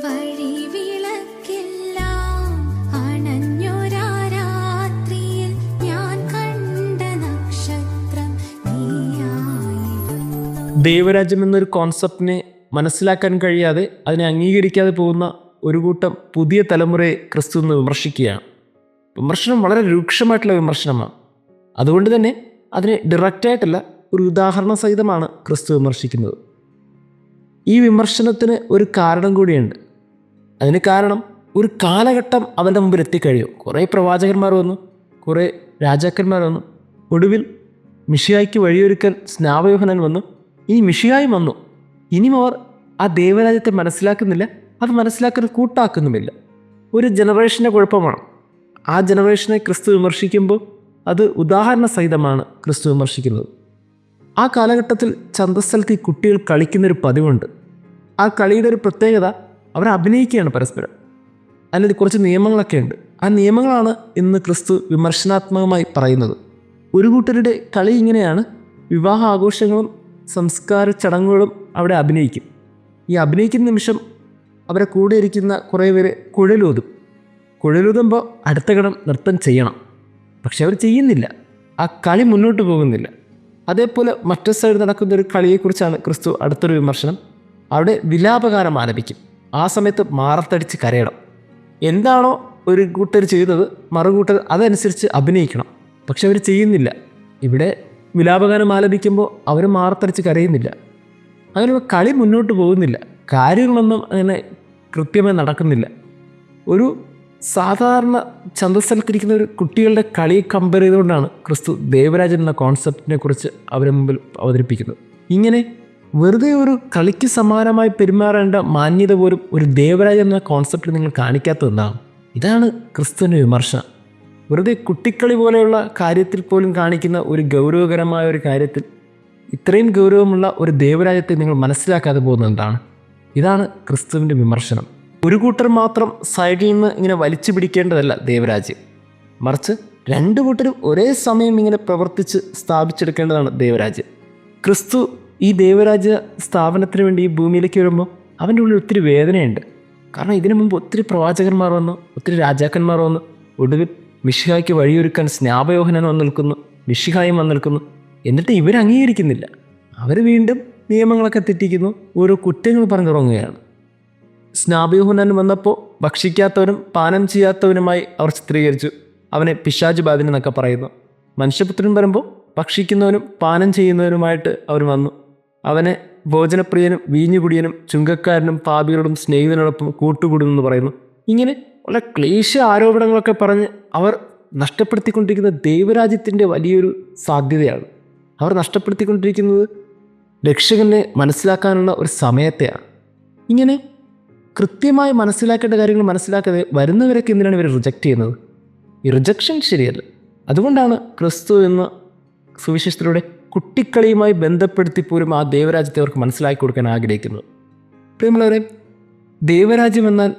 വഴിവിളക്കെല്ലാം അണഞ്ഞൊരാ രാത്രിയിൽ ഞാൻ കണ്ട നക്ഷത്രം നീയായിരുന്നു. ദൈവരാജ്യം എന്നൊരു കോൺസെപ്റ്റിനെ മനസ്സിലാക്കാൻ കഴിയാതെ അതിനെ അംഗീകരിക്കാതെ പോകുന്ന ഒരു കൂട്ടം പുതിയ തലമുറയെ ക്രിസ്തു എന്ന് വിമർശിക്കുകയാണ്. വിമർശനം വളരെ രൂക്ഷമായിട്ടുള്ള വിമർശനമാണ്. അതുകൊണ്ട് തന്നെ അതിനെ ഡയറക്റ്റായിട്ടല്ല, ഒരു ഉദാഹരണ സഹിതമാണ് ക്രിസ്തു വിമർശിക്കുന്നത്. ഈ വിമർശനത്തിന് ഒരു കാരണം കൂടിയുണ്ട്. അതിന് കാരണം ഒരു കാലഘട്ടം അവൻ്റെ മുമ്പിൽ എത്തിക്കഴിയും. കുറേ പ്രവാചകന്മാർ വന്നു, കുറേ രാജാക്കന്മാർ വന്നു, ഒടുവിൽ മിശിഹായ്ക്ക് വഴിയൊരുക്കൽ സ്നാപയോഹന്നാൻ വന്നു. ഈ മിശിഹായും വന്നു. ഇനിയും അവർ ആ ദൈവരാജ്യത്തെ മനസ്സിലാക്കുന്നില്ല, അത് മനസ്സിലാക്കാൻ കൂട്ടാക്കുന്നുമില്ല. ഒരു ജനറേഷൻ്റെ കുഴപ്പമാണ്. ആ ജനറേഷനെ ക്രിസ്തു വിമർശിക്കുമ്പോൾ അത് ഉദാഹരണ സഹിതമാണ് ക്രിസ്തു വിമർശിക്കുന്നത്. ആ കാലഘട്ടത്തിൽ ചന്തസ്ഥലത്ത് ഈ കുട്ടികൾ കളിക്കുന്നൊരു പതിവുണ്ട്. ആ കളിയുടെ ഒരു പ്രത്യേകത, അവർ അഭിനയിക്കുകയാണ് പരസ്പരം. അതിൽ കുറച്ച് നിയമങ്ങളൊക്കെ ഉണ്ട്. ആ നിയമങ്ങളാണ് ഇന്ന് ക്രിസ്തു വിമർശനാത്മകമായി പറയുന്നത്. ഒരു കൂട്ടരുടെ കളി ഇങ്ങനെയാണ്. വിവാഹ ആഘോഷങ്ങളും സംസ്കാര ചടങ്ങുകളും അവിടെ അഭിനയിക്കും. ഈ അഭിനയിക്കുന്ന നിമിഷം അവരെ കൂടെ ഇരിക്കുന്ന കുറേ പേര് കുഴലൂതുമ്പോൾ അടുത്ത ഘടം നൃത്തം ചെയ്യണം. പക്ഷെ അവർ ചെയ്യുന്നില്ല. ആ കളി മുന്നോട്ട് പോകുന്നില്ല. അതേപോലെ മറ്റു സൈഡ് നടക്കുന്നൊരു കളിയെക്കുറിച്ചാണ് ക്രിസ്തു അടുത്തൊരു വിമർശനം. അവിടെ വിലാപഗാനം ആലപിക്കും. ആ സമയത്ത് മാറത്തടിച്ച് കരയണം. എന്താണോ ഒരു കൂട്ടർ ചെയ്തത് മറുകൂട്ടർ അതനുസരിച്ച് അഭിനയിക്കണം. പക്ഷെ അവർ ചെയ്യുന്നില്ല. ഇവിടെ വിലാപഗാനം ആലപിക്കുമ്പോൾ അവർ മാറത്തടിച്ച് കരയുന്നില്ല. അങ്ങനെ കളി മുന്നോട്ട് പോകുന്നില്ല. കാര്യങ്ങളൊന്നും അങ്ങനെ കൃത്യമായി നടക്കുന്നില്ല. ഒരു സാധാരണ ചന്തസ്ഥലത്തിരിക്കുന്ന ഒരു കുട്ടികളുടെ കളിയെ കമ്പയർ ചെയ്തുകൊണ്ടാണ് ക്രിസ്തു ദൈവരാജ്യം എന്ന കോൺസെപ്റ്റിനെ കുറിച്ച് അവരെ മുമ്പിൽ അവതരിപ്പിക്കുന്നത്. ഇങ്ങനെ വെറുതെ ഒരു കളിക്ക് സമാനമായി പെരുമാറേണ്ട മാന്യത പോലും ഒരു ദൈവരാജ്യം എന്ന കോൺസെപ്റ്റ് നിങ്ങൾ കാണിക്കാത്തതെന്നാണ്. ഇതാണ് ക്രിസ്തുവിൻ്റെ വിമർശനം. വെറുതെ കുട്ടിക്കളി പോലെയുള്ള കാര്യത്തിൽ പോലും കാണിക്കുന്ന ഒരു ഗൗരവകരമായ ഒരു കാര്യത്തിൽ ഇത്രയും ഗൗരവമുള്ള ഒരു ദൈവരാജ്യത്തെ നിങ്ങൾ മനസ്സിലാക്കാതെ പോകുന്നതാണ്. ഇതാണ് ക്രിസ്തുവിൻ്റെ വിമർശനം. ഒരു കൂട്ടർ മാത്രം സൈഡിൽ നിന്ന് ഇങ്ങനെ വലിച്ചു പിടിക്കേണ്ടതല്ല ദൈവരാജ്യം. മറിച്ച് രണ്ടു കൂട്ടരും ഒരേ സമയം ഇങ്ങനെ പ്രവർത്തിച്ച് സ്ഥാപിച്ചെടുക്കേണ്ടതാണ് ദൈവരാജ്യം. ക്രിസ്തു ഈ ദൈവരാജ്യ സ്ഥാപനത്തിന് വേണ്ടി ഈ ഭൂമിയിലേക്ക് വരുമ്പോൾ അവൻ്റെ ഉള്ളിൽ ഒത്തിരി വേദനയുണ്ട്. കാരണം ഇതിനു മുമ്പ് ഒത്തിരി പ്രവാചകന്മാർ വന്നു, ഒത്തിരി രാജാക്കന്മാർ വന്നു. ഒടുവിൽ മിശിഹായ്ക്ക് വഴിയൊരുക്കാൻ സ്നാപയോഹന്നാൻ വന്നു നിൽക്കുന്നു, മിശിഹായും വന്നു നിൽക്കുന്നു. എന്നിട്ട് ഇവർ അംഗീകരിക്കുന്നില്ല. അവർ വീണ്ടും നിയമങ്ങളൊക്കെ തെറ്റിക്കുന്നു, ഓരോ കുറ്റങ്ങൾ പറഞ്ഞു തുടങ്ങുകയാണ്. സ്നാപയോഹന്നാൻ വന്നപ്പോൾ ഭക്ഷിക്കാത്തവനും പാനം ചെയ്യാത്തവനുമായി അവർ ചിത്രീകരിച്ചു. അവനെ പിശാച് ബാധിൻ എന്നൊക്കെ പറയുന്നു. മനുഷ്യപുത്രൻ വരുമ്പോൾ ഭക്ഷിക്കുന്നവനും പാനം ചെയ്യുന്നവനുമായിട്ട് അവർ വന്നു. അവനെ ഭോജനപ്രിയനും വീഞ്ഞുകുടിയനും ചുങ്കക്കാരനും പാപികളോടും സ്നേഹിതനോടൊപ്പം കൂട്ടുകൂടുമെന്ന് പറയുന്നു. ഇങ്ങനെ വളരെ ക്ലേശ ആരോപണങ്ങളൊക്കെ പറഞ്ഞ് അവർ നഷ്ടപ്പെടുത്തിക്കൊണ്ടിരിക്കുന്ന ദൈവരാജ്യത്തിൻ്റെ വലിയൊരു സാധ്യതയാണ്. അവർ നഷ്ടപ്പെടുത്തിക്കൊണ്ടിരിക്കുന്നത് രക്ഷകനെ മനസ്സിലാക്കാനുള്ള ഒരു സമയത്തെയാണ്. ഇങ്ങനെ കൃത്യമായി മനസ്സിലാക്കേണ്ട കാര്യങ്ങൾ മനസ്സിലാക്കാതെ വരുന്നവരൊക്കെ എന്തിനാണ് ഇവർ റിജക്റ്റ് ചെയ്യുന്നത്? ഈ റിജക്ഷൻ ശരിയല്ല. അതുകൊണ്ടാണ് ക്രിസ്തു എന്ന സുവിശേഷത്തിലൂടെ കുട്ടിക്കളിയുമായി ബന്ധപ്പെടുത്തി പോലും ആ ദൈവരാജ്യത്തെ അവർക്ക് മനസ്സിലാക്കി കൊടുക്കാൻ ആഗ്രഹിക്കുന്നത്. പ്രിയമുള്ളവരെ, ദൈവരാജ്യം എന്നാൽ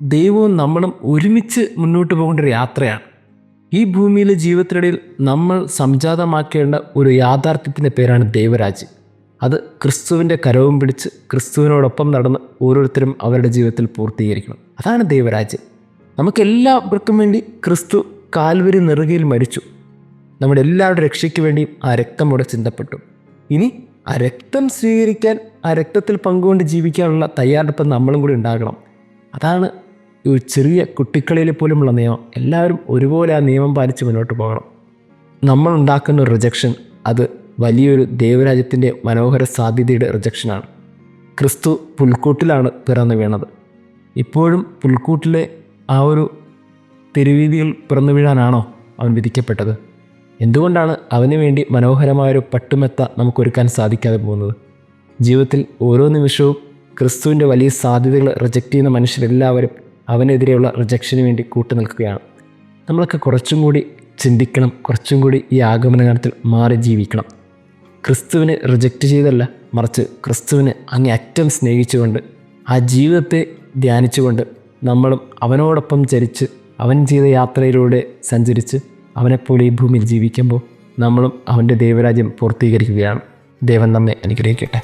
ദൈവവും നമ്മളും ഒരുമിച്ച് മുന്നോട്ട് പോകേണ്ട ഒരു യാത്രയാണ്. ഈ ഭൂമിയിലെ ജീവിതത്തിനിടയിൽ നമ്മൾ സംജാതമാക്കേണ്ട ഒരു യാഥാർത്ഥ്യത്തിൻ്റെ പേരാണ് ദൈവരാജ്യം. അത് ക്രിസ്തുവിൻ്റെ കരവും പിടിച്ച് ക്രിസ്തുവിനോടൊപ്പം നടന്ന് ഓരോരുത്തരും അവരുടെ ജീവിതത്തിൽ പൂർത്തീകരിക്കണം. അതാണ് ദൈവരാജ്യം. നമുക്കെല്ലാവർക്കും വേണ്ടി ക്രിസ്തു കാൽവരി നെറുകയിൽ മരിച്ചു. നമ്മുടെ എല്ലാവരുടെ രക്ഷയ്ക്ക് വേണ്ടിയും ആ രക്തം അവിടെ ചിന്തപ്പെട്ടു. ഇനി ആ രക്തം സ്വീകരിക്കാൻ, ആ രക്തത്തിൽ പങ്കുകൊണ്ട് ജീവിക്കാനുള്ള തയ്യാറെടുപ്പ് നമ്മളും കൂടി ഉണ്ടാകണം. അതാണ് ഒരു ചെറിയ കുട്ടിക്കളിയിൽ പോലുമുള്ള നിയമം. എല്ലാവരും ഒരുപോലെ ആ നിയമം പാലിച്ച് മുന്നോട്ട് പോകണം. നമ്മൾ ഉണ്ടാക്കുന്ന ഒരു റിജക്ഷൻ അത് വലിയൊരു ദൈവരാജ്യത്തിൻ്റെ മനോഹര സാധ്യതയുടെ റിജക്ഷനാണ്. ക്രിസ്തു പുൽക്കൂട്ടിലാണ് പിറന്നു വീണത്. ഇപ്പോഴും പുൽക്കൂട്ടിലെ ആ ഒരു തെരുവീതിയിൽ പിറന്നു വീഴാനാണോ അവൻ വിധിക്കപ്പെട്ടത്? എന്തുകൊണ്ടാണ് അവന് വേണ്ടി മനോഹരമായൊരു പട്ടുമെത്ത നമുക്കൊരുക്കാൻ സാധിക്കാതെ പോകുന്നത്? ജീവിതത്തിൽ ഓരോ നിമിഷവും ക്രിസ്തുവിൻ്റെ വലിയ സാധ്യതകൾ റിജക്റ്റ് ചെയ്യുന്ന മനുഷ്യരെല്ലാവരും അവനെതിരെയുള്ള റിജക്ഷന് വേണ്ടി കൂട്ടുനിൽക്കുകയാണ്. നമ്മളൊക്കെ കുറച്ചും കൂടി ചിന്തിക്കണം, കുറച്ചും കൂടി ഈ ആഗമനകാലത്തിൽ മാറി ജീവിക്കണം. ക്രിസ്തുവിനെ റിജക്റ്റ് ചെയ്തല്ല, മറിച്ച് ക്രിസ്തുവിനെ അങ്ങേയറ്റം സ്നേഹിച്ചുകൊണ്ട് ആ ജീവിതത്തെ ധ്യാനിച്ചുകൊണ്ട് നമ്മളും അവനോടൊപ്പം ചരിച്ച് അവൻ ചെയ്ത യാത്രയിലൂടെ സഞ്ചരിച്ച് അവനെപ്പോലെ ഈ ഭൂമിയിൽ ജീവിക്കുമ്പോൾ നമ്മളും അവൻ്റെ ദൈവരാജ്യം പൂർത്തീകരിക്കുകയാണ്. ദൈവം നമ്മെ അനുഗ്രഹിക്കട്ടെ.